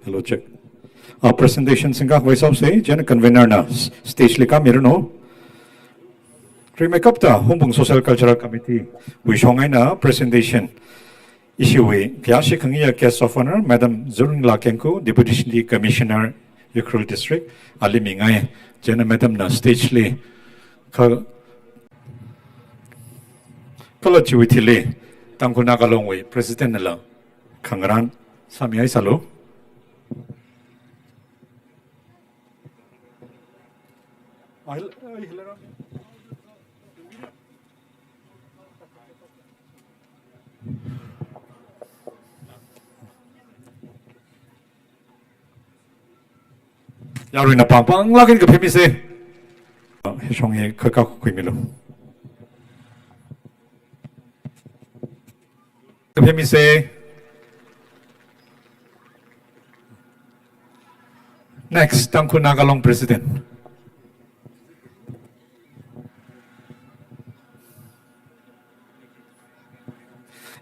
Hello, check. Presentation singa voice of say, jen convener na stage lika mirno. Remake up the Hungpung Social Cultural Committee. We shongai na presentation. Issue we, Kyashi Kangiya guest of honor, Madam Zurung Lakenko, Deputy Commissioner, Yukrul District, Ali Mingai, jen Madam na stage li. Kala chiwitili, Tangkhul nagalongwe, President nala, Kangran, Samyai Salo. Yaru na pang lagin ka pemise. Hishong he kakak kuimilo. Pemise. Next, Tangkhul Nagalong President.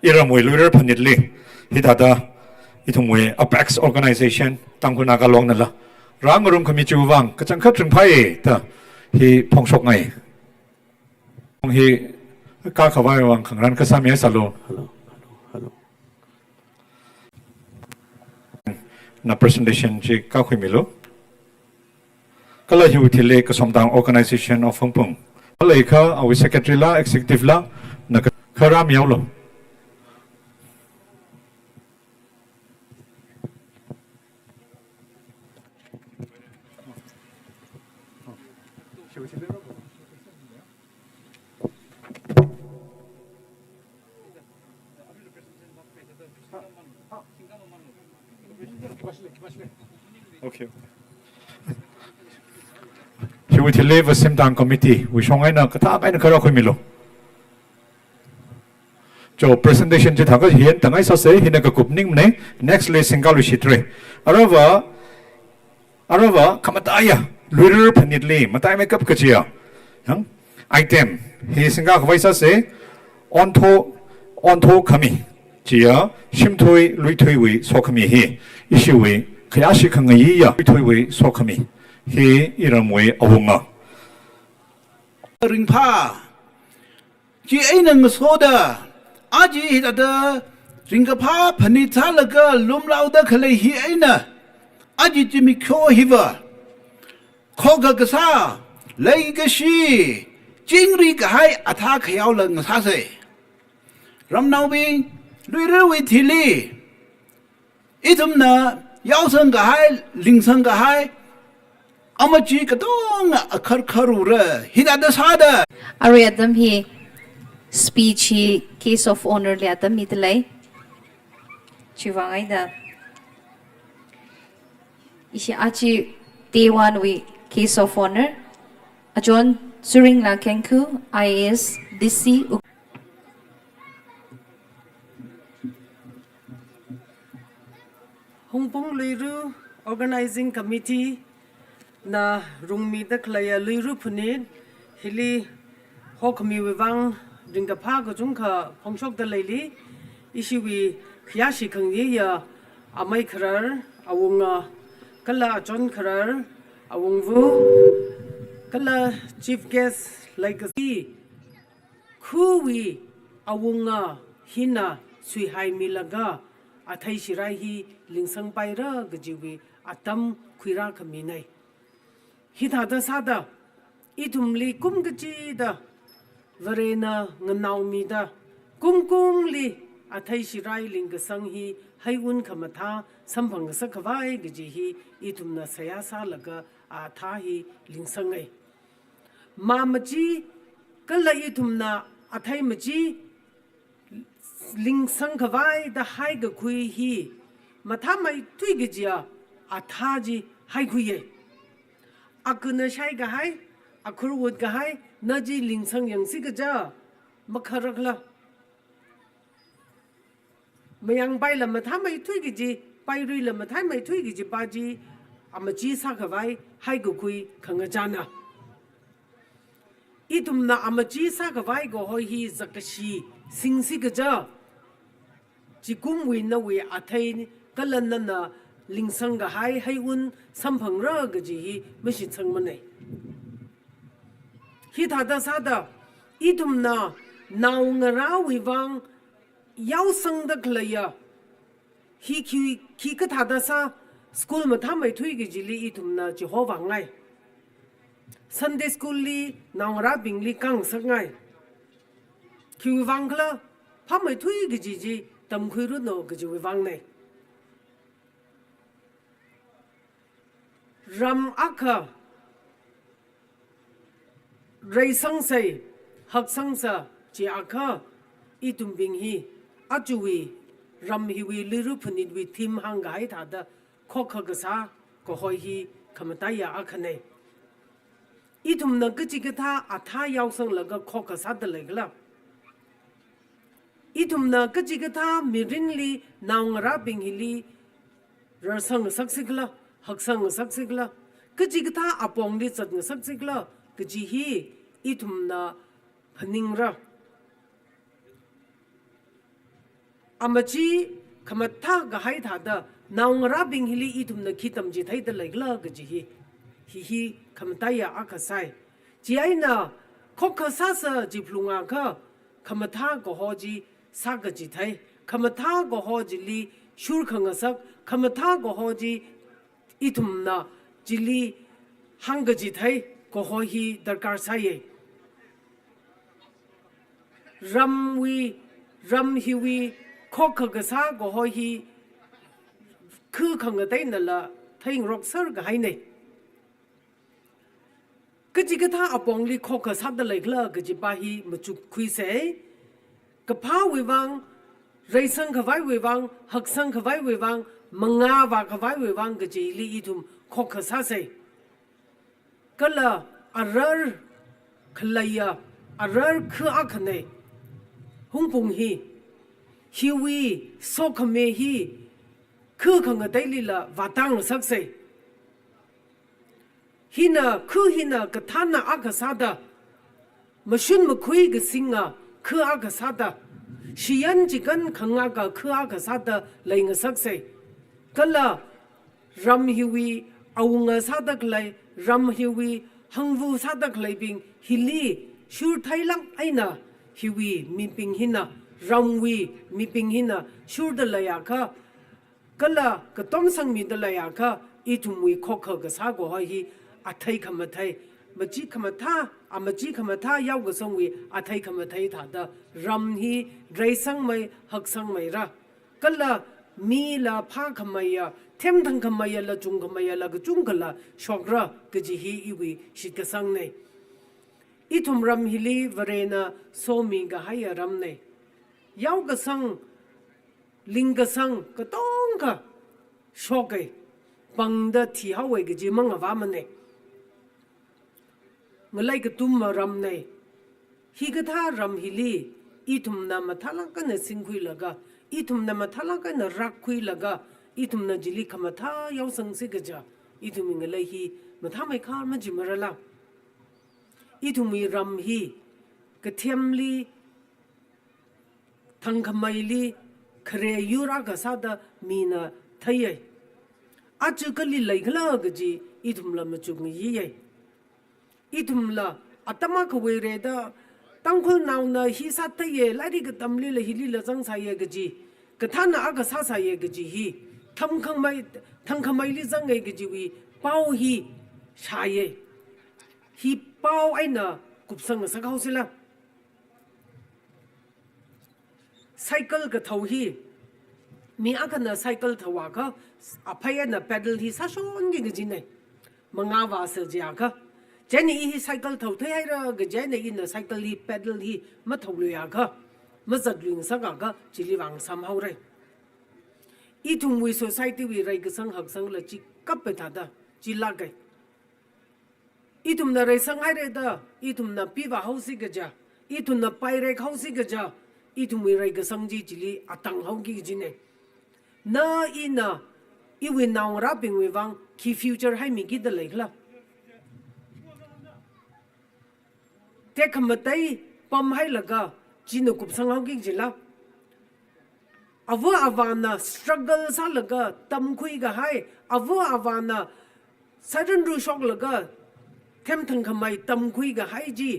Iramwe Luira Phanit li hidada itungwe Apex Organization Tangkhul Nagalong nala rangarum committee wang kachangkhat ringpai ta hi phongsok ngai hi ka khawai wang khangran ka samya salo hello na presentation ji ka khimilo kala hi uthile ka somdang organization of Hungpung kala kha awi secretary la executive la na kharam yawlo Okay. She will leave a simtang committee. We shong ai na kata ai na kara khoi milo. Jo presentation je thaga hian tangai sa se hina ka kupning ne next le single shitre. Arava kamataya Luira Phanit li matai makeup ka chia. Yang item he singa khwai sa se on tho khami chia shimthoi luithoi wi sokhami hi issue wi Kyashi Kangiya luithoi sokhami he iramwe awunga ringpa ji ainang soda aji hidada ringpa Phanit thalaga lumlauda khale hi aina aji jimi kho hiwa khoga gasa leigashi jingri ga hai atha khyaw lang sa se ramnawi Luira wi thili itumna yausang ga hai lingsang ga hai amachi kadong akhar kharura hidada sada Ari adam hi speech hi case of honor le adam mitlai chiwangai da ishi achi day one we case of honor ajon suring la kenku IAS DC Hungpung Luira Organizing Committee na rungmi da klaya Luira Phanit hili hokmi wang ringapha ko jungkha phongshok da leili isiwi khyashi khangye ya amai khrar awunga kala jon khrar awungwu kala chief guest like khuwi awunga hina sui hai milaga athai shirai hi lingsang paira gajiwi atam khuira khaminai hithada sada itumli kumgachi da varena nganaumi da kumkumli athai shirai lingasang hi haiun khamatha samphang sakhawai gaji hi itumna sayasa laga atha hi lingsangai mamaji kala itumna athai maji lingsang khawai da hai ga khui hi matha mai tui ga jia atha ji hai khui ye akuna shai ga hai akhur wot ga hai na ji lingsang yang si ga ja makharakla mayang bai la matha mai tui ga ji pai rui la matha mai tui ga ji ba ji amaji sa khawai hai ga khui khanga jana itumna amaji sa khawai go hoi hi zakashi singsi ga ja Jikum we na we attain Kalanana ลิงสังกะให้อุ่นสัมพังเรกจีฮีไม่ชิสังมันเนฮิตาดาซาดาอีทุมนานาวงราวิวังยาวสังดักเลยฮีคีก็ทาดาซาสกูลมาทำไม่ถุยกจีลีอีทุมนาจีฮอวังไงซันเดย์สกูลลีนาวราบิงลีกังสักไงคิววังคลาทำไม่ถุยกจีตำคุยรุ่นโนกจีวิวังเนรัมอักไรสังเซหักสังเซจีอักอีตุมบิงฮีอาจูวีรัมฮิวีลิรุพนิดวิทิมหังไกถาดะข้อขกษาก็หอยฮีขมตายาอักเนอีตุมนักจิกท่าอัฐายาวสังละก็ข้อกษาตะเลยกละอีทุมนักจิกท่ามิรินลีนาวราบิงฮิลีรสังสักสิกละหักสังสักสิกละกจิกท่าอปองดิจัดสักสิกละกจิฮีอีทุมนาพนิงระอามาจีขมัดท่ากะให้ถาดนาวราบิงฮิลีอีทุมนาคิดตำจิตให้ตะเลยละกจิฮีขมัดตายาอักไซจีไอนาข้อข้าซาสจิพลุงอาค่ะขมัดท่าก็ฮอจีสักจิตให้ขมัดท่าก็ฮอจิลีชูร์ขังสักขมัดท่าก็ฮอจีอีทุมนาจิลีหังกจิตให้ก็ฮอฮีดรการใส่รัมฮิวีข้อขกษาก็ฮอฮีคือขังกได้นั่นละทิ้งรกเซอร์ก็ให้เนี่ยก็จิกท่าอปองลีข้อขกษาตะเลยละก็จิบาฮีมาจุคุยเสก็พาวิวังไรสังขวายวิวังหักสังขวายวิวังมังงาวาขวายวิวังก็จิลีอีทุมข้อขกษาเสก็ละอาร์ขลายอาร์คืออักเนฮุงปุงฮิวีโซคเมฮีคือขังได้ลีละวาตังสักเซฮินาคือฮินากท่านาอักษาดามาชุนมาคุยกับสิงห์คืออักษาดาชียันจิกันขังอากาคืออักษาดาเลยงสักเซก็ละรัมฮิวีเอางสักดกเลยรัมฮิวีหังวูสักดกเลยบิงฮิลีชูไทยลังไอนาฮิวีมีปิงฮินารัมวีมีปิงฮินาชูดเลยอาค่ะก็ละก็ต้องสังมีดเลยอาค่ะอีทุมวีข้อขกษาก็ให้อัทไยขมไทยมาจีขมท่ามาจีขมท่ายาวก็สังวีอัทไยขมไทยถาดรัมฮีไรสังไม่หักสังไม่ระก็ละมีละพาขมายเทมทังขมายละจุงขมายละก็จุงกันละชอกระก็จีฮีอีวีชิดกสังเนอีทุมรัมฮิลีวเรนะโซมีก็ให้รัมเนยาวกสังลิงกสังก็ต้องก็ชอกเกปังดที่เขาเวกจีมังว่ามันเนเมื่อไรก็ตุ้มมารำเนฮีก็ท่ารำฮิลีอีทุมนามาทาลังกันสิงคุยละกะอีทุมนามาทาลังกันรักคุยละกะอีทุมนาจิลิขมาท่ายาวสังสิกจ้าอีทุมิงเลยฮีมาท่าไม่ขาดมันจิมระละอีทุมีรำฮีก็เทียมลีทังขมายลีเครยูรักษาดามีนาไทยอาจจะก็ลีเลยก็แล้วก็จีอีทุมละมาจุงยี่อีทุมละอัตมาขวยเรดาตั้งคนนาวนาฮิสัตย์ไล่ที่ก็ตำลีละฮิลีละจังสายก็จีก็ท่านน่ะก็สาสายก็จีฮีทำข้างไม่ทั้งข้างไม่ลีจังไงก็จีวีเป้าฮีชายฮีเป้าไอ้น่ะกุบสังสักเขาสิละไซเคิลก็เท่าฮีมีอาการน่ะไซเคิลเท่าว่าก็อภัยน่ะเพดลฮีซาชอนกินก็จีเนี่ยมังงาวาเสจีอาก็เจนี่ฮีไซเคิลเท่าเท่าไรก็เจนี่อินน่ะไซเคิลฮีเพดลฮีมาเท่าเลยอาก็มาจัดลิงสักอาก็จิลิวังซ้ำเขาเลยอีทุ่งวิสุสัยที่วิไรก็สังหักสังละจิกับไปทัดะจิลากอีทุ่งน่ะไรสังให้เลยด้อีทุ่งน่ะปีว่าเขาสิกจ้าอีทุ่งน่ะไปไรเขาสิกจ้าอีทุ่งวิไรก็สังจีจิลิอัตังเขากิจเนี่ยน่าอีน่ะอีวินาวรับเป็นวิวังคีฟิวเจอร์ให้มีกิดเลยครับแต่คำว่าไต้ปั๊มให้ละก็จีนกุบสังเขากิจละ ava avana struggle sa laga tam khui ga hai ava avana sudden ru shock laga kem thang khamai tam khui ga hai ji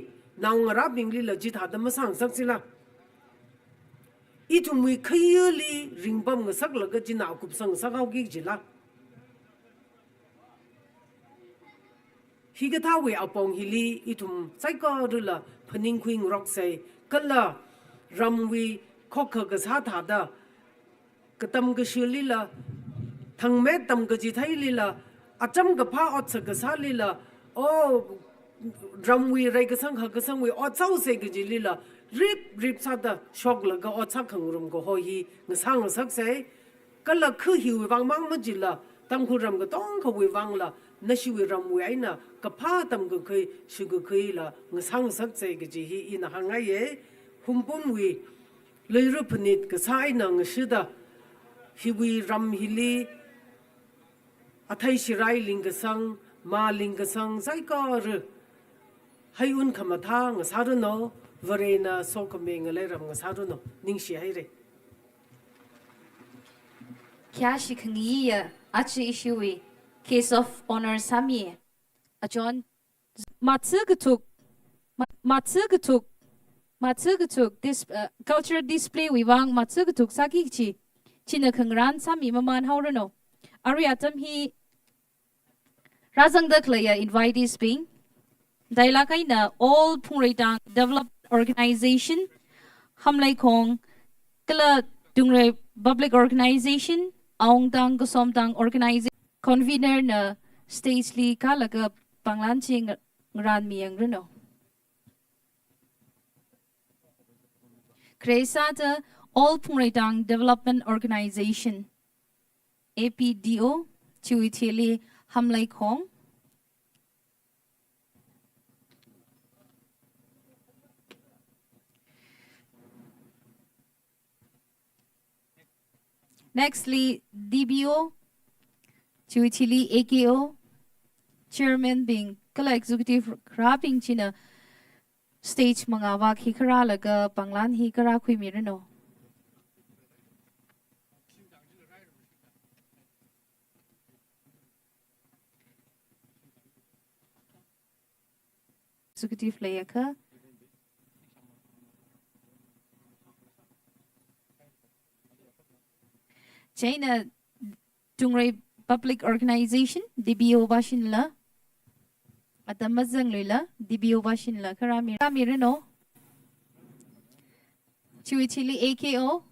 naw ngara bingli la ji tha da masang sak sila itu mui khayli ringbam nga sak laga ji na kup sang sak gi ji la higa tha we apong hili itum saiko rula phaning khuing rock say kala ramwi khokha ga sa tha da katam ga shili la thang me tam ga ji thai li la acham ga pha ot sa ga sa li la o ramwi rai ga sang ga sang we ot sau se ga ji li la rip sa da shock la ga ot sa khang rum go ho hi nga sang sak se kala khu hi wang mang ma ji la tam khu ram ga tong kha we wang la na shi we ram we ai na ka pha tam ga khoi shi ga khoi la nga sang sak se ga ji hi ina ha nga ye humpum we Luira Phanit ka sa ai na nga shi da hi we ram hi li athai shirai ling ga sang ma ling ga sang sai ka r hai un khama tha nga sa ru no varena so ka me nga le ram nga sa ru no ning shi hai re Kya shi khangi ya achi issue we case of honor sami a John matsugutuk this cultural display we wang matsugutuk saki chi china khangran sami maman haurano ariatam hi razang daklaya invitees being daila kaina all phungreitang developed organization hamlai khong kala dungre public organization aung dang gosom dang organization convener na stage li kalaga panglan ching ran miang reno Kresata all phungreitang development organization APDO chuitili hamlai khong Nextly, DBO, Chuichili AKO, Chairman being Kala Executive Rapping China Stage mga wak hikara laga panglan hikara kui mirano. Executive layaka. China Tungray Public Organization DBO bashin la at amazang lula DBO bashin la karami reno Chuichili AKO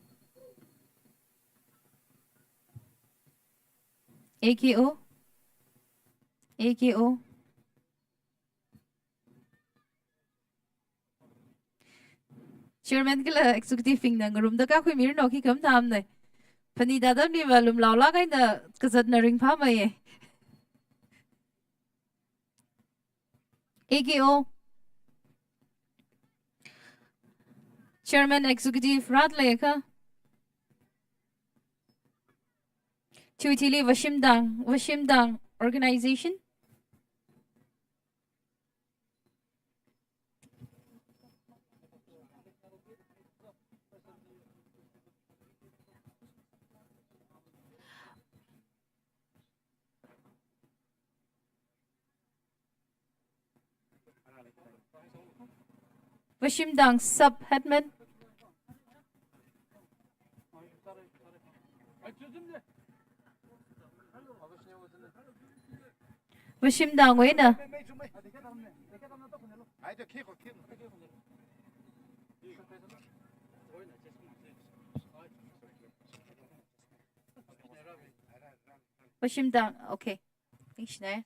Chairman kila executive thing nang room da ka kui mirno ki kam tham ne Phanit dadam ni malum laula kai na kasat na ring pa mai AKO Chairman Executive Radleka Chuitili Vashimdang Organization Vashimdang Sub-Headman Vashimdang Wena Vashimdang, okay. Thanks, ne.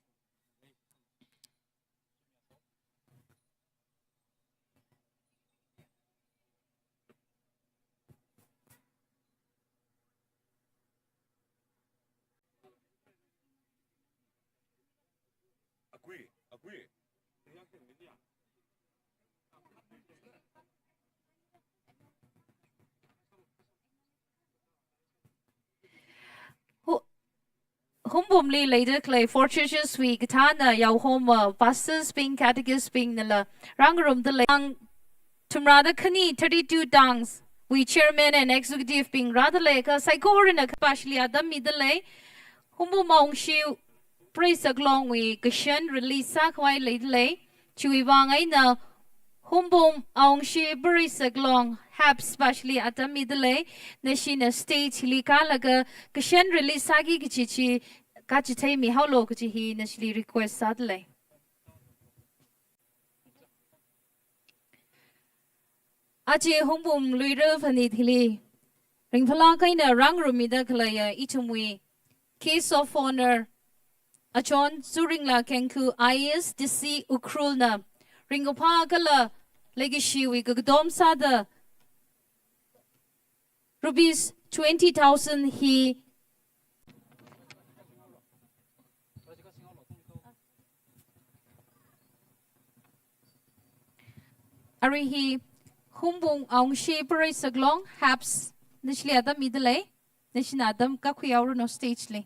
Agree. Hungpung li later clay for churches we katana yaw home pastors being catechists being nala rangarum the lang tumrada kani 32 dangs we chairman and executive being rather like a psychorin a partially adam middle humbo mong shiu praise a long we gashan release sak wai late chui wang ai na humbo ong shi praise a long have specially at the middle na shin a state lika laga gashan release sagi gichi kachite mi how low kuchi hi na shili request sadly Aji Hungpung Luira Phanit hili ring phala kaina rang rumida khlaya ichumwi case of honor achon suringla kenku is disi ukrulna ringopha kala legacy wi gdom sada rupees 20,000 he Ari he Hungpung ang shi pare saglong haps nishli adam midlay nishin adam ka kuyaw no stage le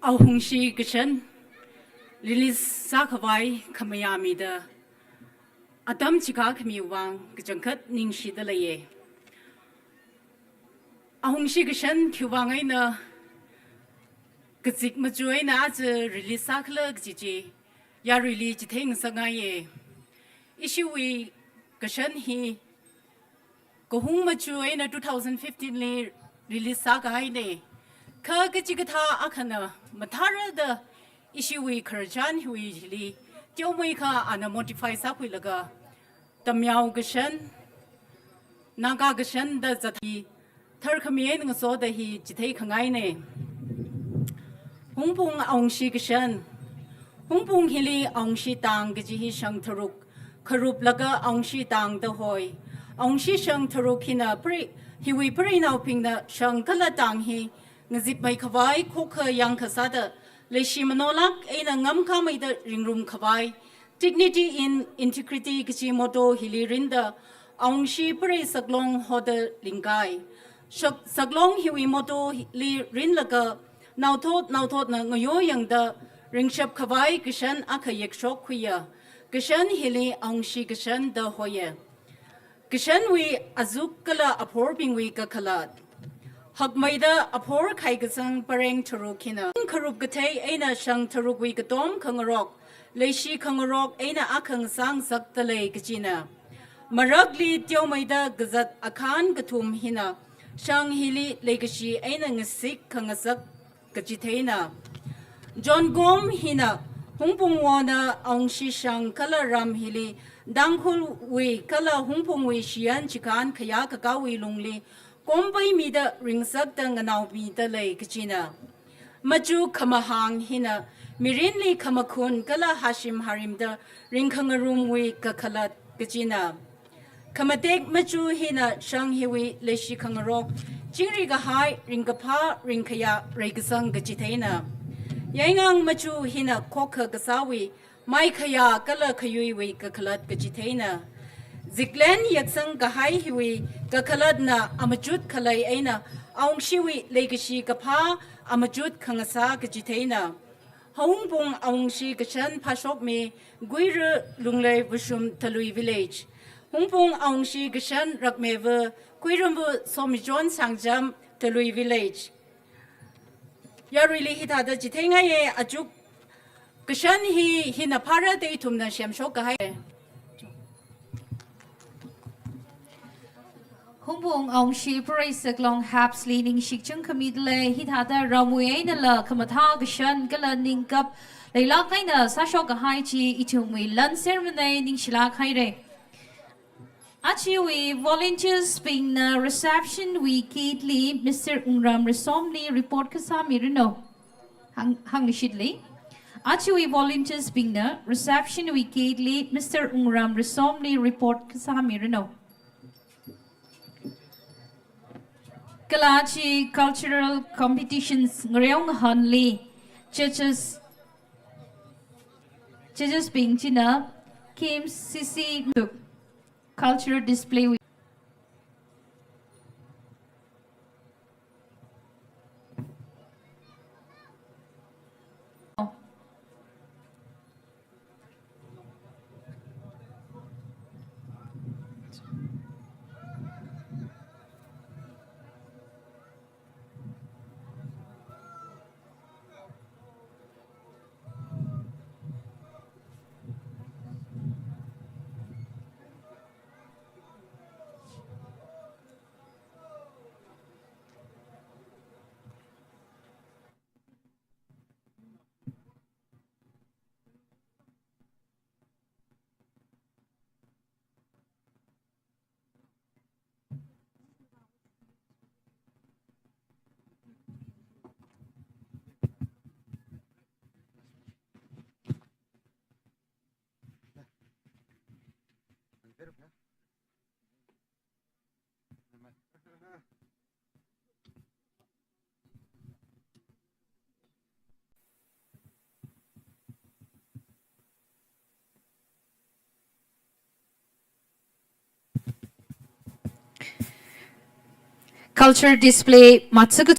Au hung shi gishan lilis sakawai kamayami da Adam chika kami wang gajangkat ning shi da laye. Ahung shi gishan kiwang ay na gazik majuay na az release sakla gajiji ya release jiteng sa ngaye. Ishiwi gishan hi gohung majuay na 2015 li release sakay ne. Ka gajigata akana matara da ishiwi karjan hui li Tiêu mui ka ana modify sakwi laga tamyaw gashan naga gashan da zati thar khamien ng so da hi jithei khangai ne Hungpung aung shi gashan Hungpung hili aung shi tang gi hi shang tharuk kharup laga aung shi tang da hoi aung shi shang tharuk hina pri hiwi pri naw ping na shang kala tang hi ngzip mai khawai khokha yang khasada Leishi manolak aina ngam kamay da ringrum kabay. Dignity in integrity kichi moto hilirinda aung shi pare saglong hoda lingay. Saglong hiwi moto li rin laga nautot na ngayo yang da ringshap kabay kishan aka yekshok kuya. Kishan hili aung shi kishan da hoye. Kishan wi azuk kala apor bingwi kakalat. Hagmaida apor kai gasang pareng tarukina. Karup gatay aina shang tarukwi gatom kangarok. Leishi kangarok aina akang sang saktalay gajina. Maragli tiyo maida gazat akan gatum hina. Shang hili legashi aina ngasik kangasak gajitayna. John Gom hina. Hungpung wana aung shi shang kala ram hili. Tangkhul wi kala hungpung wi shiyan chikan kaya kakawi lungli. Kompai mida ringsak da nganaw mida lay kachina. Maju kamahang hina, mirinli kamakun kala hashim harim da ringkangarum wi kakalat kachina. Kamatek maju hina shang hiwi leshi kangarok, jingri gahay ringkapa ringkaya regasang kachitayna. Yaingang maju hina koka kasawi, may kaya kala kayuy wi kakalat kachitayna. Ziklen yaksang gahay hiwi kakalad na amajut kalay aina aung shiwi legashi kapha amajut kangasa kajitayna. Hungpung aung shi kashan pasok me guira lunglay bushum talui village. Hungpung aung shi kashan rakmeva guirambu somijon sangjam talui village. Ya really hitada jitayna ye ajuk kashan hi hinapara de tumna shamshok gahay. Hungpung aung shi pare saglong haps leading shikchung kamidle hithada ramwe na la kamatha gashan kala ningkap leila kaina sasho gahai chi ichumwi lan ceremony ning shila khaire achi we volunteers being na reception we kitli Mr. Ungram resomly report kasami rino hang shidli achi we volunteers being na reception we kitli Mr. Ungram resomly report kasami rino Kalachi cultural competitions ngreong hanli judges being China Kim Sisi cultural display Culture display matsugu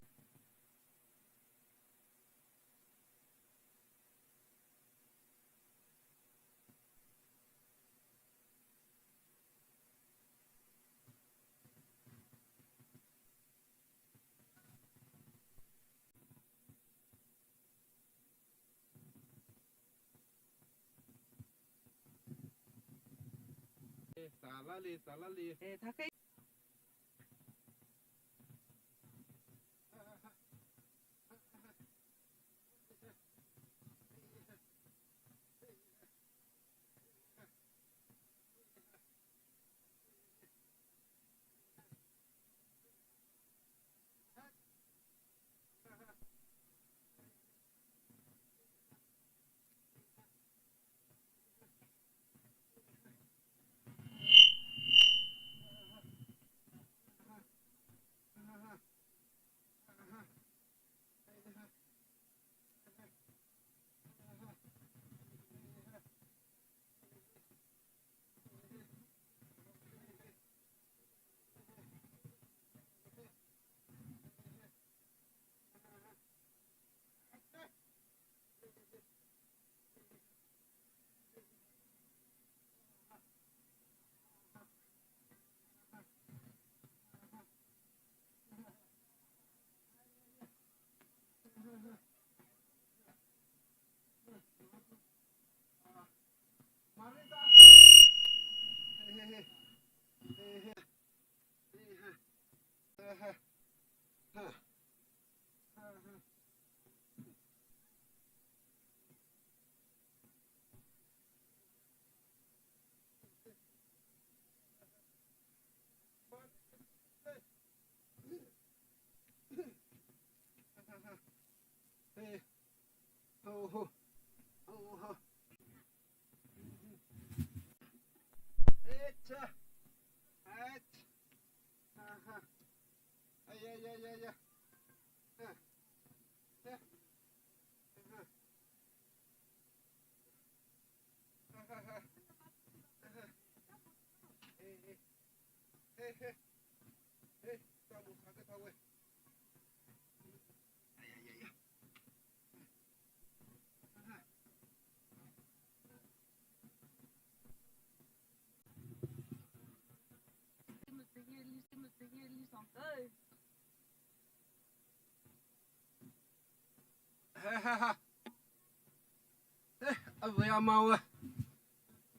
Ave a mau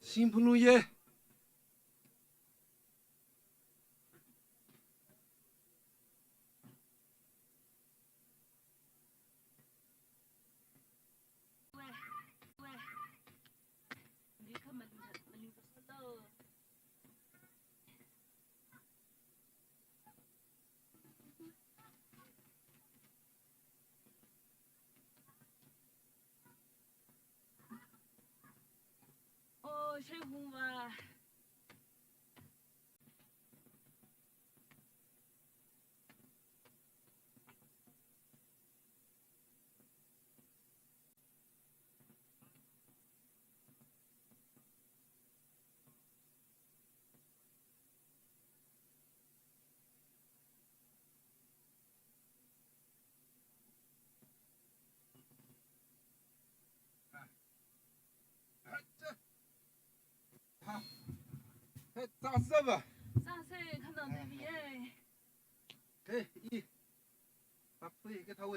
simpunu ye Oh, Shehunga. ta saba Sa se kan da de ye. he i ta pui cái thau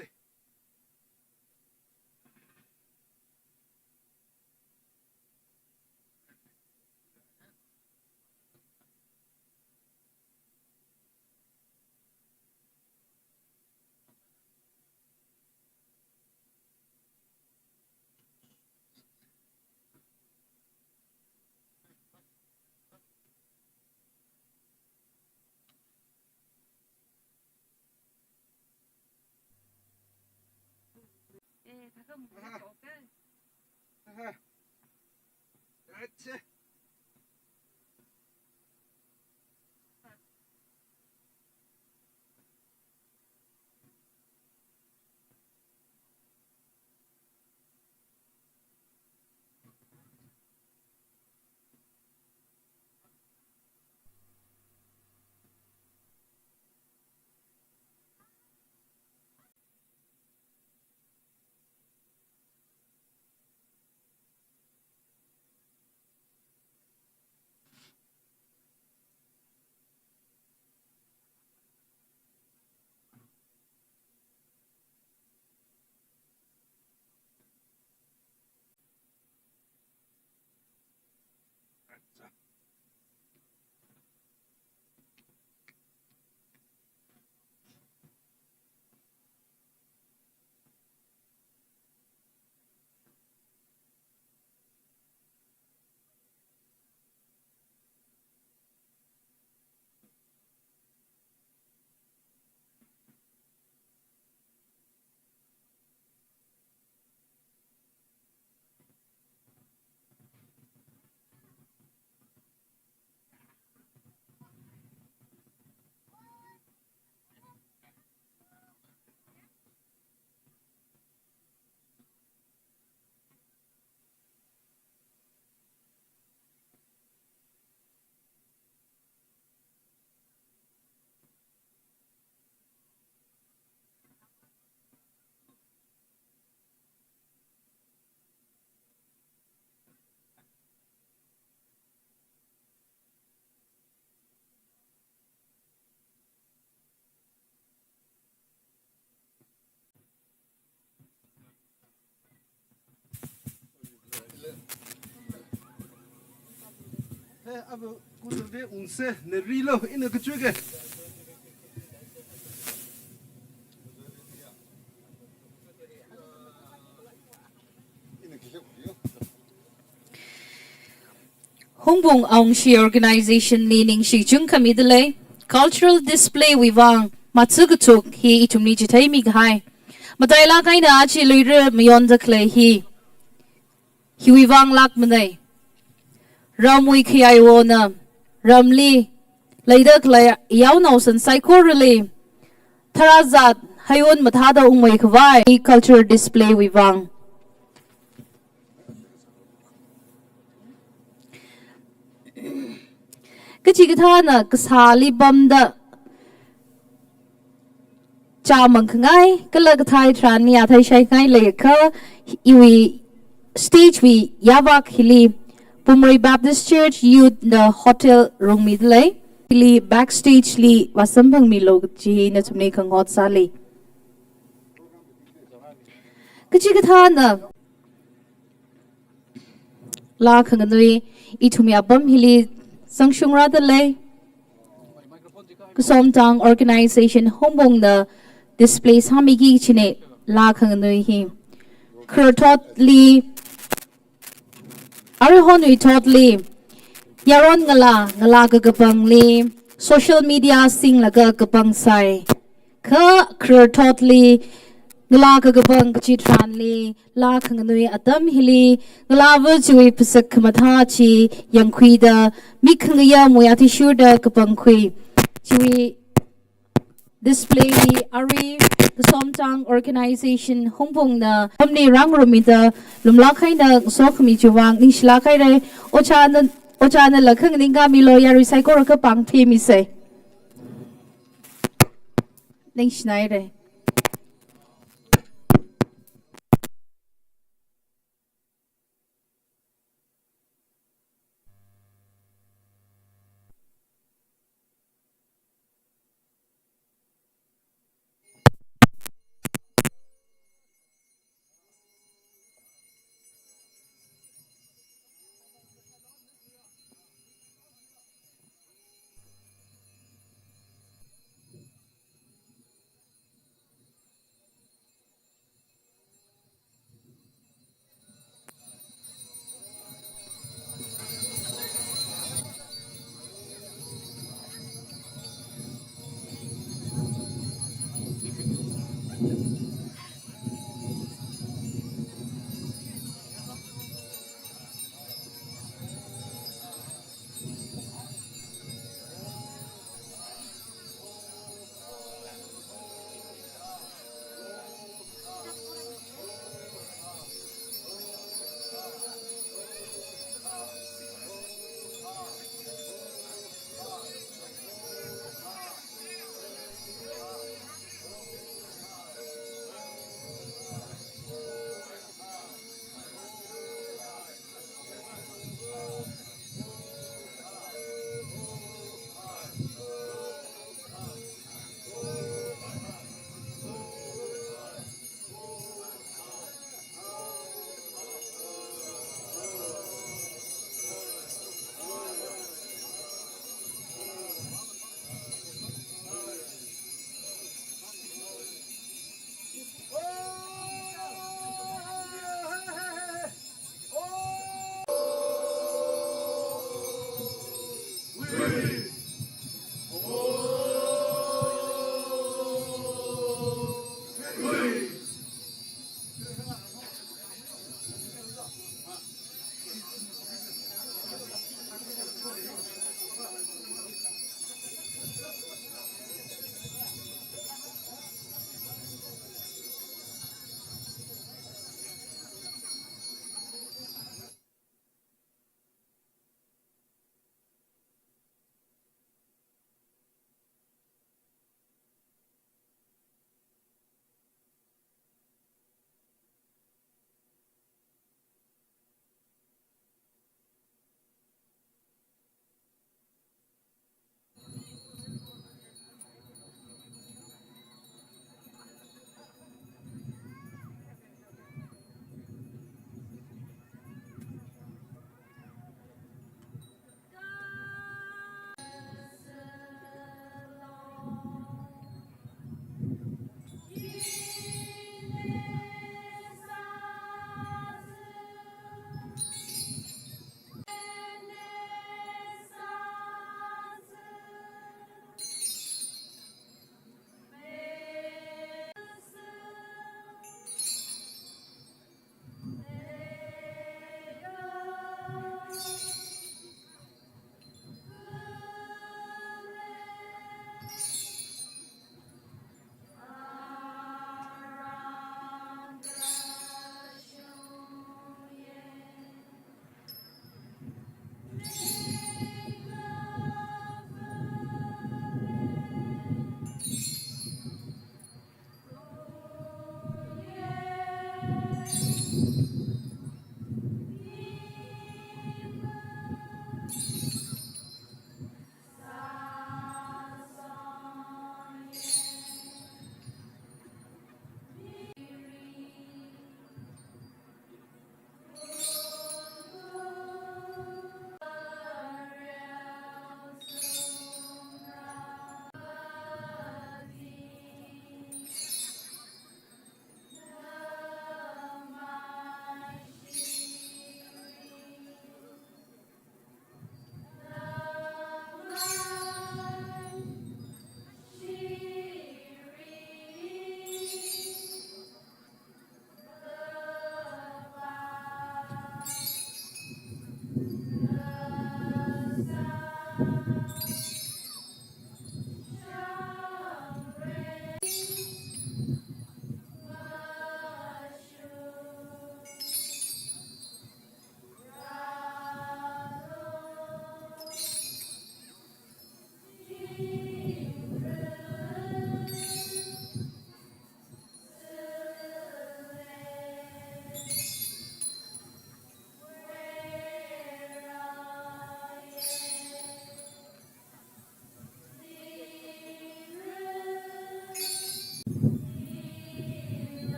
Eh, ta kan mu ko ke. Acha अब कुछ दे उनसे नरीलो इन कुछ के Hungpung ang shi organization leaning shi chung kami delay cultural display wivang matsugutuk hi itumni jitai mighai matai la kai na chi Luira mayon da clay hi wivang lak manai ramui khiyai wona ramli laida clay yaw no san psychorally tharazat hayon mathada umai khwai cultural display wivang cái chi cái thà nè cái xà li bầm đó chào mừng ngay cái lời cái thai tràn nhà thai say ngay lời cái iwi stage vi yavak hili Pumri Baptist Church Youth the hotel room mi delay hili backstage li wasampang mi log chi na chumne khang hot sa li cái chi cái thà nè la khang nui itumi abam hili Sangshung Radale Kusomtang organization Hungpung the displays Hamigi Chine La Kanganui him. Kurtot Li Arihonui Totli Yaron Ngala Gagapang Li social media sing laga Gapang Sai Ka Kurtot Li Ngala Gagapang Chitran Li La Kanganui Adam Hili Ngala Virtui Pasak Kamatachi Yang Kwida Mikangaya Muyati Shuda Kapangkui Chui display the Ari the Somtang organization Hungpung na Omni Rangrumita Lumlakai na Sokami Juwang Nishlakai Re Ochana Lakang Ninga Milo Yari Saikora Kapang Pimi say Ning Schneider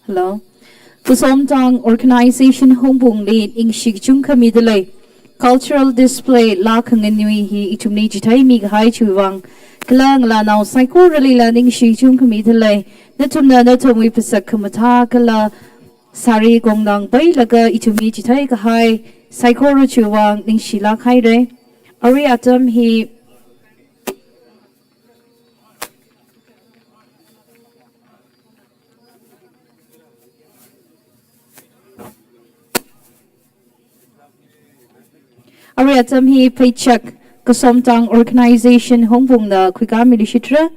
Hello. Kusomtang Organization Hungpung lead in Shikjung Kamidale. Cultural display la kanganui hi itumni jitai mig hai chuwang. Klang la now psycho really landing Shikjung Kamidale. Natumna natumi pasak kamata kala sari gongdang bai laga itumni jitai kahai psycho chuwang ning shila khai re. Ariatam hi Ariatam hi paycheck Kusomtang Organization Hungpung na Kwika Milishitra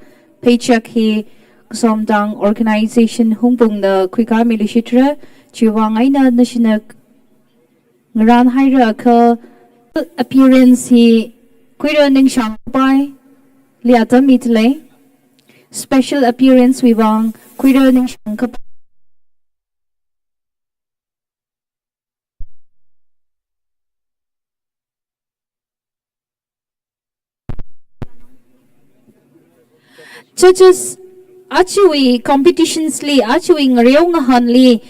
paycheck hi Kusomtang Organization Hungpung na Kwika Milishitra Chiwang aina national ngaran haira ka appearance hi Kwira ning shang pai liatam itle special appearance wiwang Kwira ning shang ka Judges achui competitions li achui ngreong han li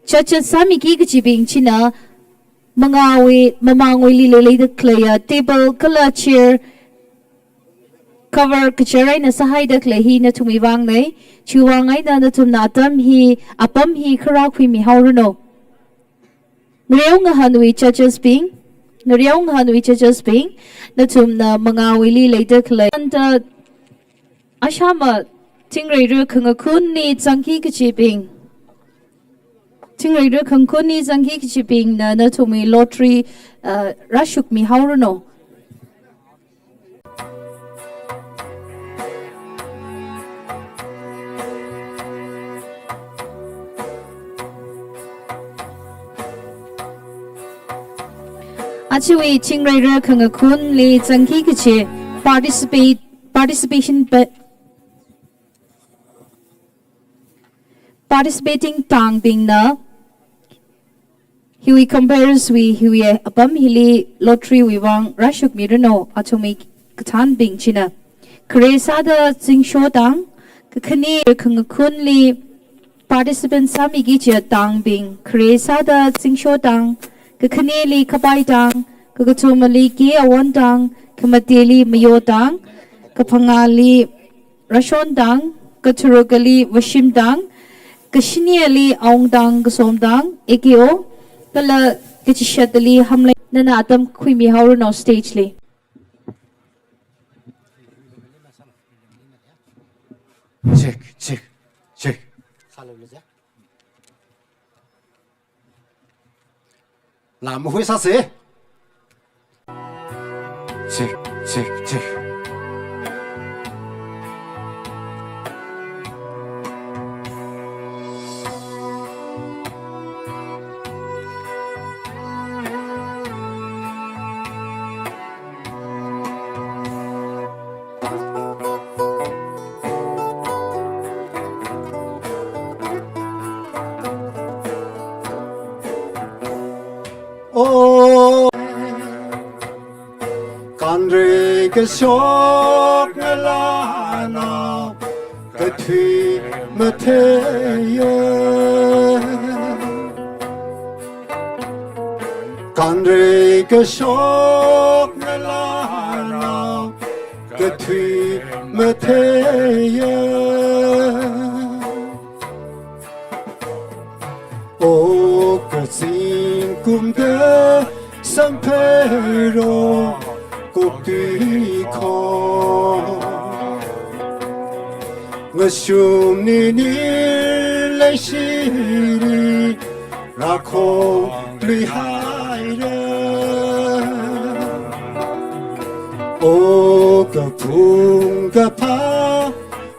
judges sami ki gchibing china mangawi mamangwi li le the clear table color chair cover kcharai na sahai da kle hi na tumi wang nei chuwang ai na tum na tam hi apam hi khara khwi mi hauruno ngreong han wi judges being ngreong han wi judges being na tum na mangawi li le the kle and Ashama Tingray Kung Kun ni Zanki Kichiping Tingray Kung Kun ni Zanki Kichiping na natumi lottery Rashuk mi hauruno Achui Tingray Kung Kun li Zanki Kichi Participating tang bing na Hiwi compares we hiwi apam hili lottery we wang rashuk mirano atumi katan bing china kare sada sing show tang kakani kung kun li participants sami gi chia tang bing kare sada sing show tang kakani li kapai tang kakatumali ki awan tang kamatili mayo tang kapangali rashon tang katurugali washim tang Kashiniali aungdang gasomdang ekio kala kichishatali hamle nana atam kwimi hauru no stage li check làm một sao xế check cái sốt ngã la nào cái thủy mà thế còn rồi cái sốt ngã la nào cái thủy mà thế ô cái xin cùng đỡ sang phê rồi cuộc tuy khó ngờ sum ni ni lấy xí đi ra khô lì hai ra ô cả phung cả phá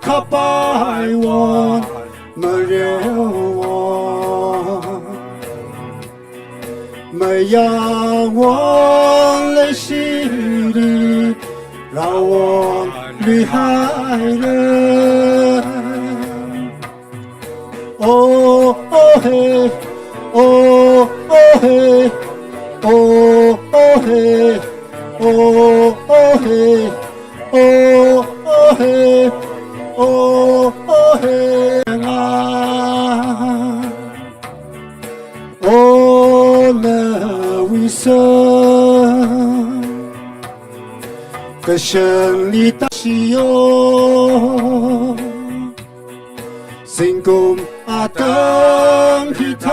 khắp bài won mà rêu won mà ya won lấy xí đi ra won lì hai ra oh oh hey, oh oh hey, oh oh hey, oh oh hey, oh oh hey, oh oh hey, oh na we serve. 个胜利大喜哟，成功阿登皮塔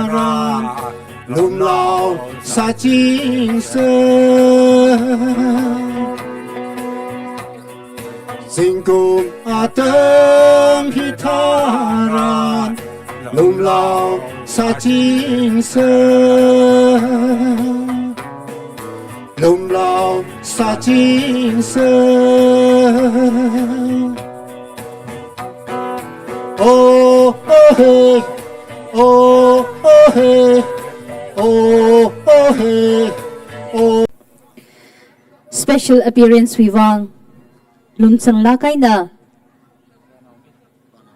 拉，龙老萨精神，成功阿登皮塔拉，龙老萨精神。 龙老萨精神，哦哦嘿，哦哦嘿，哦哦嘿，哦。 Special appearance Wivang Lumsang Lakay na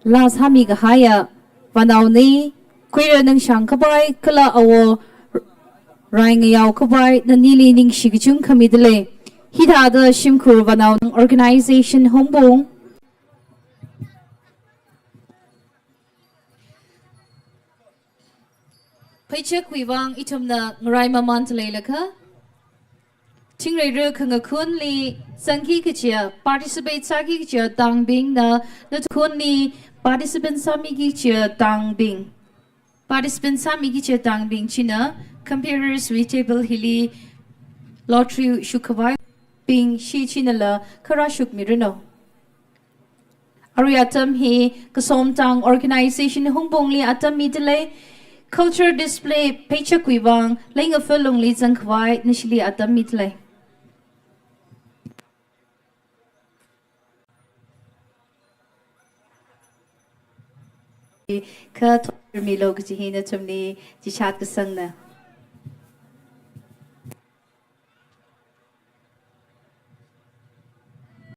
Las Hami Gahaya Vanaw ni Queer ng siyang kabay Kala awo Rai ngayaw kabay Na nilining shigichung kamidale Hidada Shimkur Vanaw ng organization Hungpung Paichak Wivang itum na Ngaray mamantalay laka Ting ray ru kanga kun li sangki kichia participate sagi kichia tang bing na kun li participant sami kichia tang bing participant sami kichia tang bing china computers reachable hili lottery shukawai bing shi china la kara shuk mirino ariatam hi kasom tang organization Hungpung li atam midle culture display paycheck wibang lenga fulung li zangkwai nishili atam midle ka thor mi log ji hina chumni ji chat ka sang na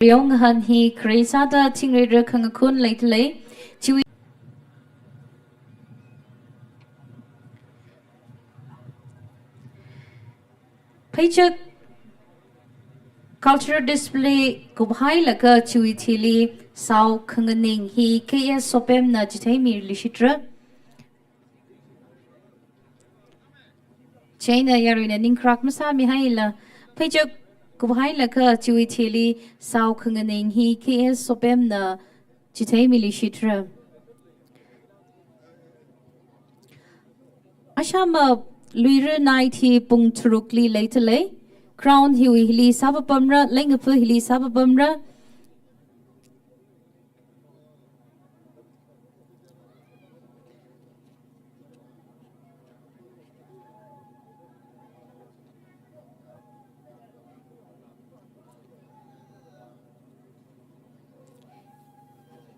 Ryong han hi kresa da tingre re khang kun leit le chi paycheck cultural display kubhai laka chui thili sau khanganing hi ks sopem na jithai mir lishitra China yarina ningkrak masa mi haila paycheck kubhai laka chui thili sau khanganing hi ks sopem na jithai mi lishitra Ashama Luira night hi pung trukli laitale crown hiwi hili sabapamra lengapu hili sabapamra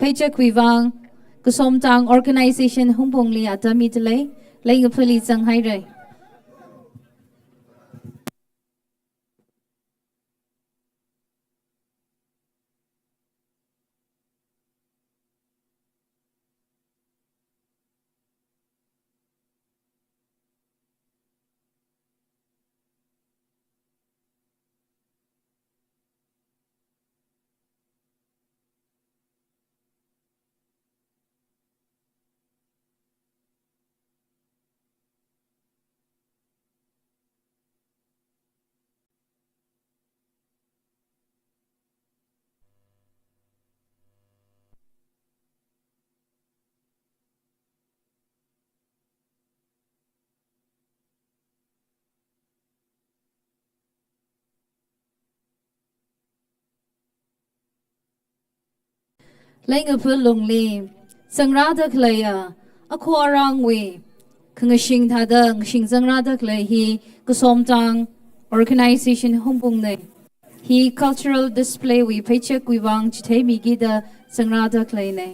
Paycheck Wivang Kusomtang organization Hungpung li atamitale lengapu li Shanghai re Lengapu lungli sangrada klaya akwarang we kangashing thada ngashing sangrada klay hi kusomtang organization Hungpung ne hi cultural display we paycheck we wang chithai mi gi da sangrada klay ne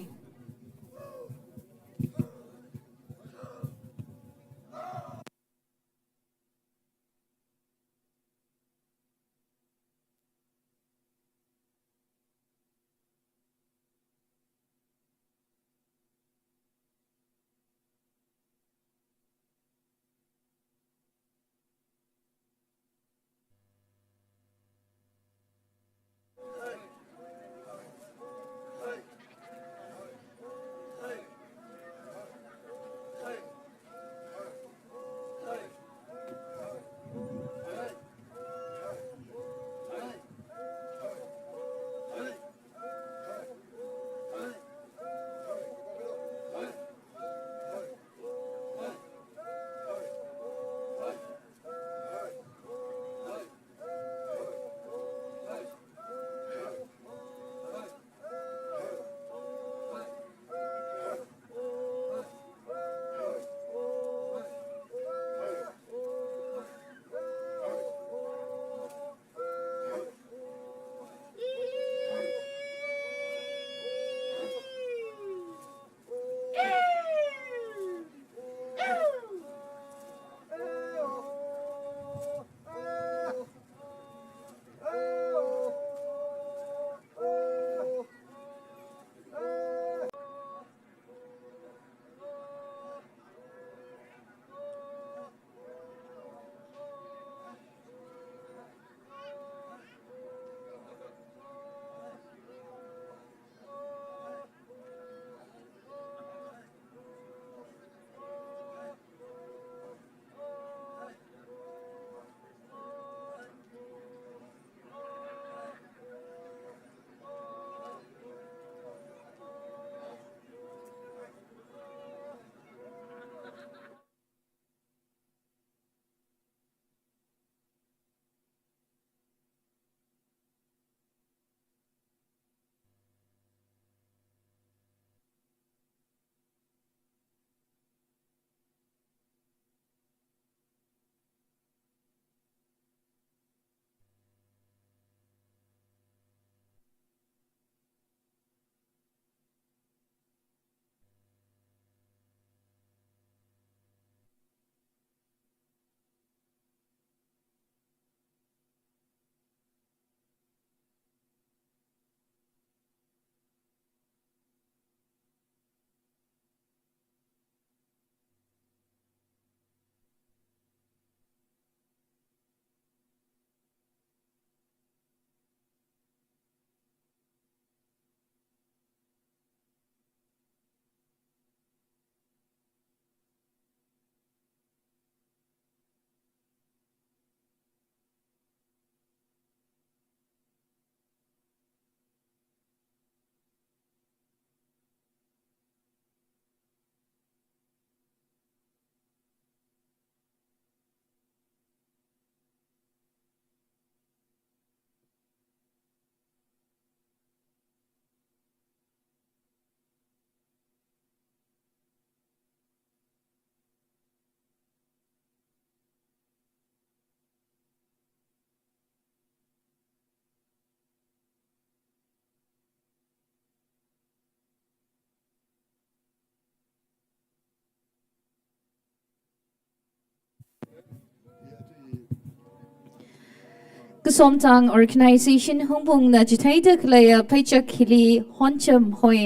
ก็สมทาง organization ห้องพงนะจิตให้เด็กเลยไปจากฮิลีฮอนจำหอย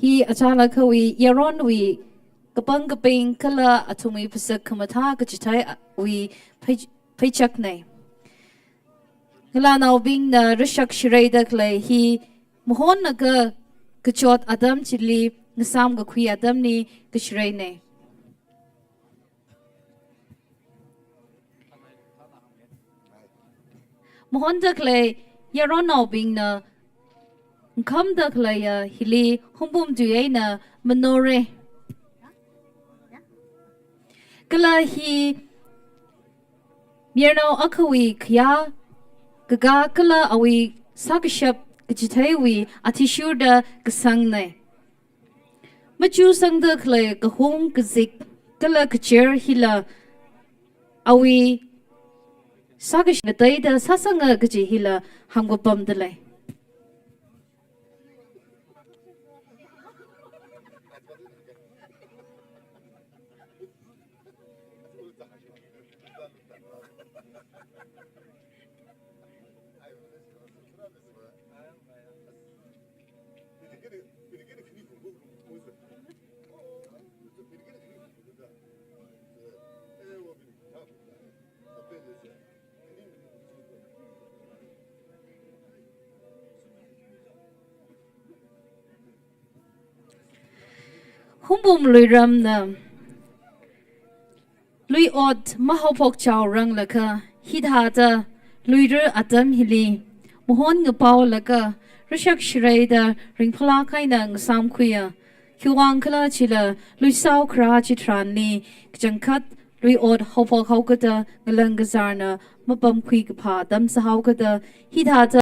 ฮีอาจารย์ละเขาวิยารอนวิกระปังกระปิงก็ละอัตุมีภาษาคำท่าก็จิตให้วิไปจากไหนเวลาเราบิงนะรัชกชิเรเด็กเลยฮีมหอนนะก็จอดอดัมจิลีนสามก็คุยอดัมนี่ก็ชิเรเนี่ยมหอนเด็กเลยยารอนเอาบิงนะคำเด็กเลยฮิลีห้องบุมดูเอนะมโนเรก็เลยฮีมีเราอักวีขยากะกะก็เลยเอาวีสักชับก็จะใช้วีอธิชูดะก็สังเนี่ยมาจูสังเด็กเลยก็หงก็ซิกก็เลยก็เจอฮิลาเอาวีสักชับแต่เดสัสังก็จะฮิลาหำก็ปั๊มเดเลยหุ่มบุมลุยรำนะลุยอดมาหาพกเจ้ารังละค่ะฮิดาจะลุยเรืออัตมฮิลีมหอนกระเป๋าละค่ะรัชกชเรดาริงพลาไข่นังสามคุยคิววังคลาชิละลุยสาวคราจิตรันนี่จังคัดลุยอดหาพกเขาก็จะเงลังกษานะมาปั๊มคุยกับพาดำสาวก็จะฮิดาจะ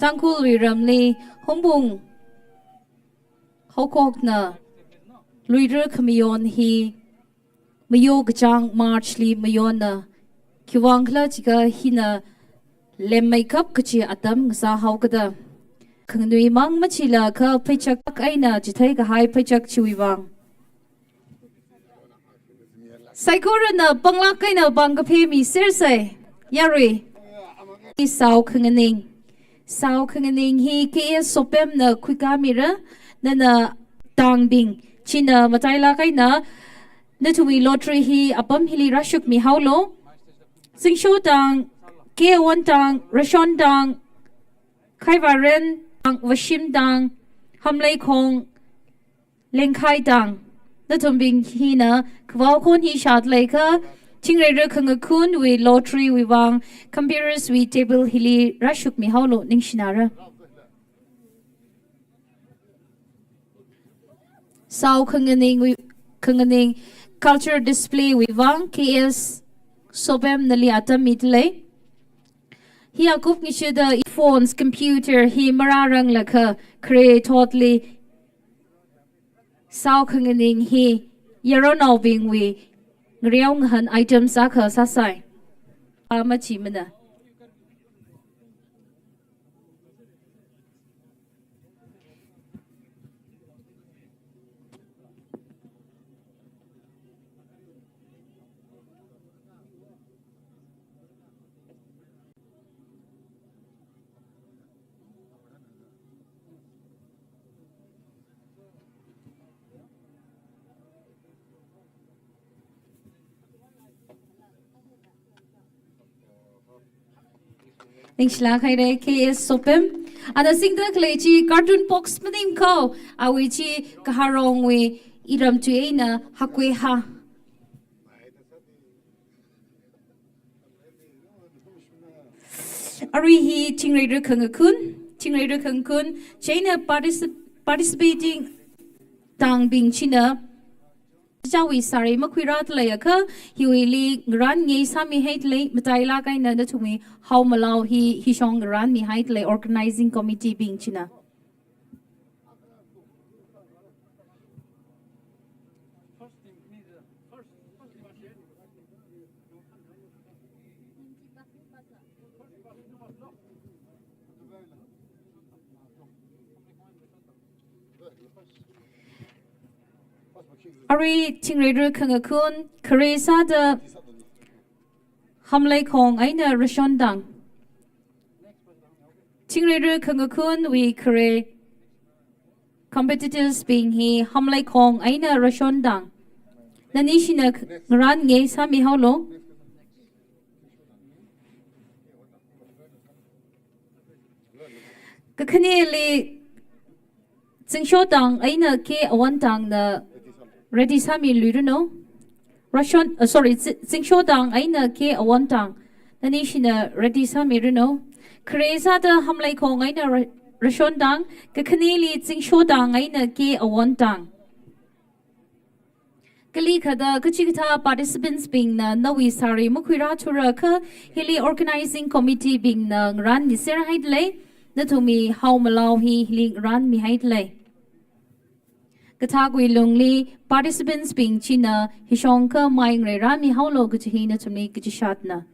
Tangkhul luy ram li Hungpung hokok na Luira kamiyon hi mayo gajang March li mayon na kiwang kla jiga hi na lem makeup kachi atam ngsa haw kada kang nui mang machila ka paichak ai na jithai ka hai paichak chiwiwang Saikora na panglak kai na bang ka phe mi sersai yari saw khanganing Sao khanganing hi ke sopem na kuika mira na tangbing china mataila kai na tumi lottery hi apam hili rashuk mi haulo singsho tang ke one tang rashon tang khaivaren tang washim tang hamlai khong lengkhai tang tumbing hi na kwaw khon hi shat lai kha Chingre khangakun we lottery we wang computers we table hili rashuk mi haulo ningshinara Sao khanganing culture display we wang KS sobem nali atam mitle Hi akup ngishida phones computer hi mararang lakha create totally Sao khanganing hi yaronau bing we Ngriyaw han item sa ka sasay. Machi mana. Ningshla khaire KS Sopem. Ada singda klechi cartoon box manim ko. Awichi kaharong we iram tuena hakwe ha. Ari hi Tingreider Kungakun. Tingreider Kungkun. China participating tang bing China. Jawi sari makwirat layaka hiwili gran ngi sami haitle mataila kai na to me how malau hi shong gran mi haitle organizing committee bing China. Ari Tingreider Kungakun Karesa de Hamlai Kong Aina Rashondang. Tingreider Kungakun we kare competitors being he Hamlai Kong Aina Rashondang. Nanishina Ran Nge Sami Holo. Kakani Zingshodang Aina Ke Awantang the Ready Sami Luruno Russian Zingshodang Aina Ke Awantang Nanishina Ready Sami Runo Kreza the Hamlai Kong Aina Rashondang Kakanili Zingshodang Aina Ke Awantang Kalika the Kachikata participants being na Nawi Sari Mukwira Turaka Hili organizing committee being na Ran Nisera Haidle Natumi how Malau he ran mi Haidle Katagui Lungli, participants being China, Hishonka, Maing Rami, how low could he to make Gichatna?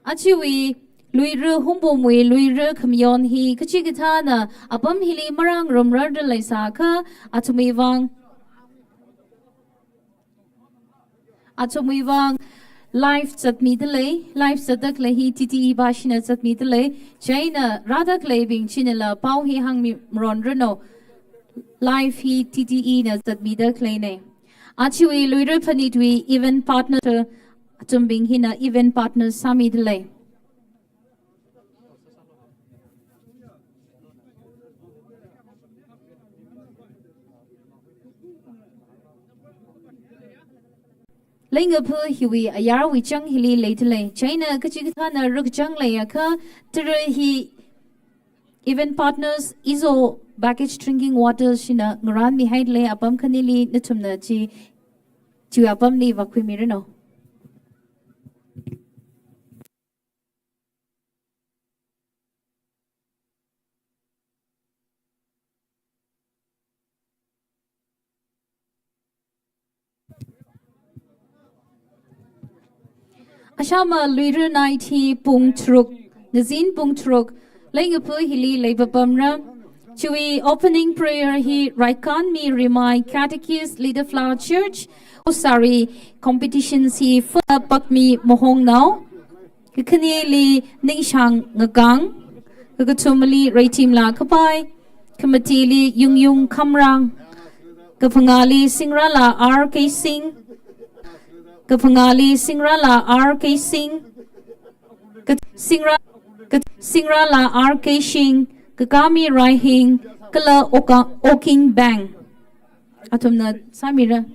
Achiwi Luira Humbumwe Luira Kamyon he Kachigitana Abam Hili Marang Rumrar de Laisaka Atumivang Life at Midley, life at the Clay TTE Bashinas at Midley, China Rada Claving Chinela Pau he hung me Rondreno Life he TTE nas at Mida Clayne Achiwi Luira Phanit event partner Tumbing hina event partners Sami delay. Lingapu hiwi ayar wi chang hili lately. China kachikana ruk chang layaka tere hi event partners iso baggage drinking water shina ngaran mi haidle apam kanili nitumna chi apam ni vakwimirino. Ashama Luira night he pung truk, Nazin pung truk, Langapu hili lababamra. Chui opening prayer he Raikan mi Rimai Catechist Leader Flower Church. Sorry, competitions he pak mi mohong now. Kakanili Ningshang Ngagang. Kakatumali Raitim La Kapai. Kamatili Yung Kamrang. Kapangali Singrala R.K. Singh. Kapangali Singrala R.K. Singh Singrala R.K. Singh Kakami Raihing Kala Oking Bang Atumna Samira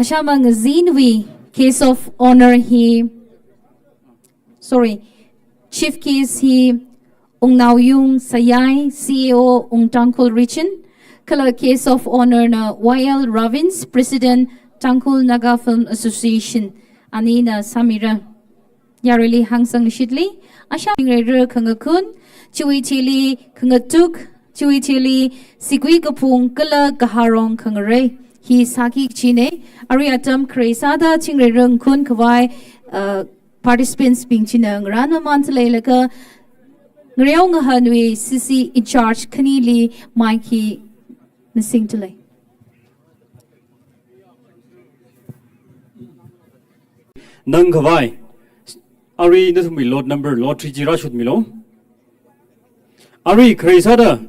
Ashama Zinwi, case of honor Chief case Ung Nau Yung Sayai, CEO Ung Tangkhul region. Kala case of honor na YL Ravins, President Tangkhul Naga Film Association. Anina Samira. Yarili Hangsang Shidli. Asha Ringre Kangakun. Chui Chili Kangatuk. Chui Chili Sigui Kapung Kala Gaharong Kangare. He Saki Chine. Ariatam Kresada Chingre Rung Kun Kawai participants being Chinang Rana Mantalaka. Ngreong Hanui Sisi in charge Kanili Mikey Missing Tele. Nang Kawai Ari Nutumi Lord number Lord Trijira should Milo Ari Kresada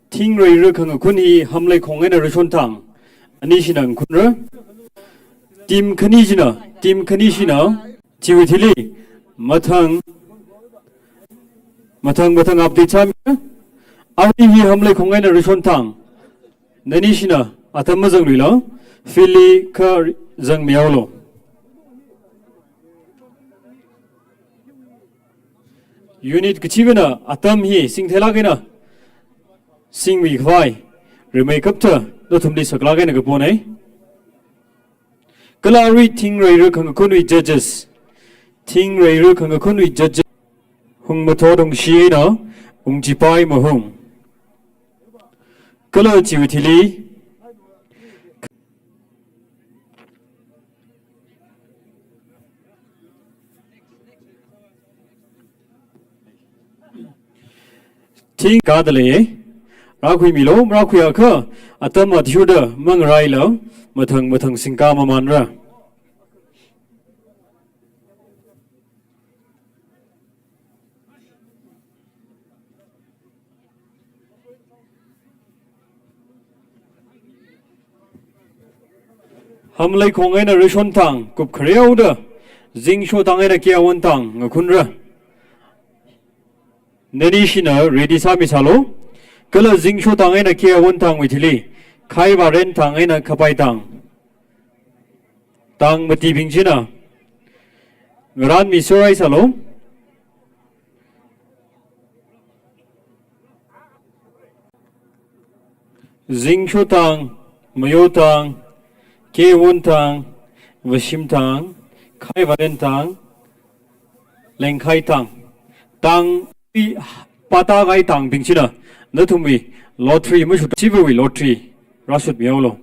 Ting Ray Rukang Kuni Hamle Kong and a Rishon Tang Anishinan Kunra Team Kanishina Chiwitili Matang update time Ari Hamle Kong and a Rishon Tang Nanishina Atamazang Rila Philly Kar Zang Miaulo Unit Kachivana, Atam he, sing Telagana, sing we high, remake up to Notumdi Saklagan Gapone. Galari Ting Ray Kangakuni judges, Ting Ray Kangakuni judges, Hung Matodong Shiena, Jipai Mahung. Gala Chiwitili. Ting Gadale, Rakui Milo, Rakuaka, Atama Juda, Mangrailo, Matang Singama Manra. Hamlay Kongena Rishon Tang, Kup Koreauda, Zing Shotangena Kiawan Tang, Nakundra. Nanishina, ready Sami Salo, Kala Zing Shotang and a Kia one tang with Li, Kaiva Rentang and a Kapai Tang. Tang Mati Pingina Ran Misurai Salo Zing Shotang, Mayotang, K one tang, Vashim Tang, Kaiva Rentang, Lenkai Tang, Tang. Pata Gai Tang Pingchina, Natumi, lottery, Mushu Chivari lottery, Rashut Miolo.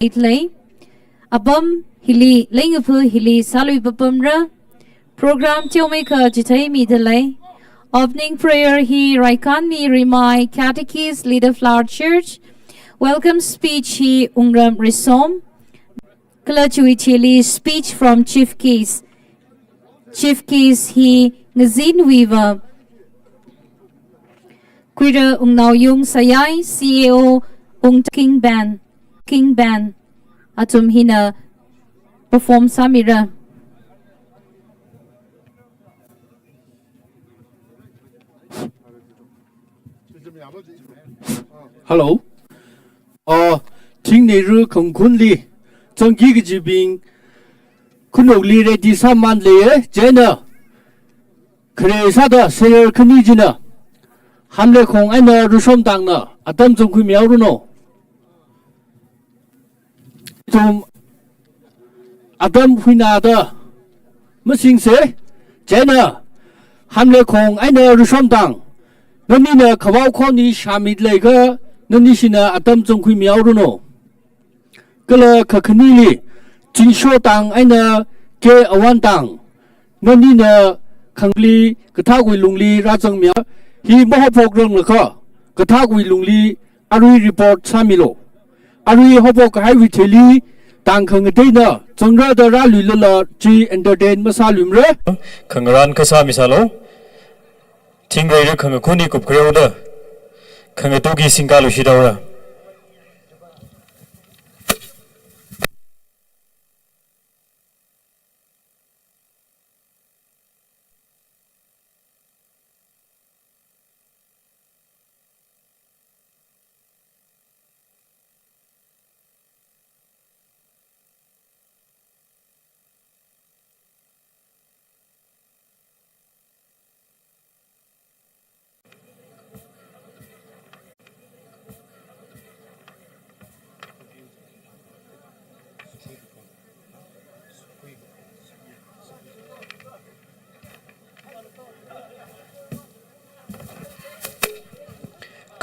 Itlay Abam Hili Lingapu Hili Salui Babumra Program Tiomeka Jitai Midalay Opening prayer he Raikan Mi Rimai Catechist Leader Flower Church Welcome speech he Ungram Risom Kalachui Chili speech from Chief Case he Ngazin Weaver Quira Ungnau Yung Sayai CEO Ung King Band Atum Hina perform Samira. Hello. Ting Neru Kong Kunli, Tong Gigibing Kunoli Redi Saman Lea, Jenna Kresada, Sayer Kanijina Hamle Kong and Rushom Dangna, Adam Zunkumiaruno. Adam Hinada Missing say Jenna Hamle Kong and Rushom Dang Nanina Kawau Koni Shamid Lega Nanishina Adam Zongkui Miauruno Gala Kakanili Jinsho Dang and Ke Awan Dang Nanina ขังลีกระทากุยลุงลีราจังเมียฮีมหพกเรื่องเลยก็กระทากุยลุงลีอารุยรีพอร์ตสามิโลอารุยหพกให้วิเทลีต่างขังเดน่ะจงระดาราลุยละจีเอนเตอร์เทนมาซาลุมเร่ขังรันก็สามิสาโลทิ้งไรเรื่องขังคุนี่กุบเกลียวเด้อขังตุกีสิงกาลุชิดาวระ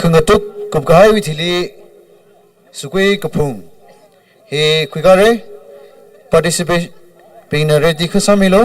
ขังตุกกับกายวิธีลีสุกุยกับพุงเฮคุยกันเลย participate เป็นอะไรที่ข้าสามิโล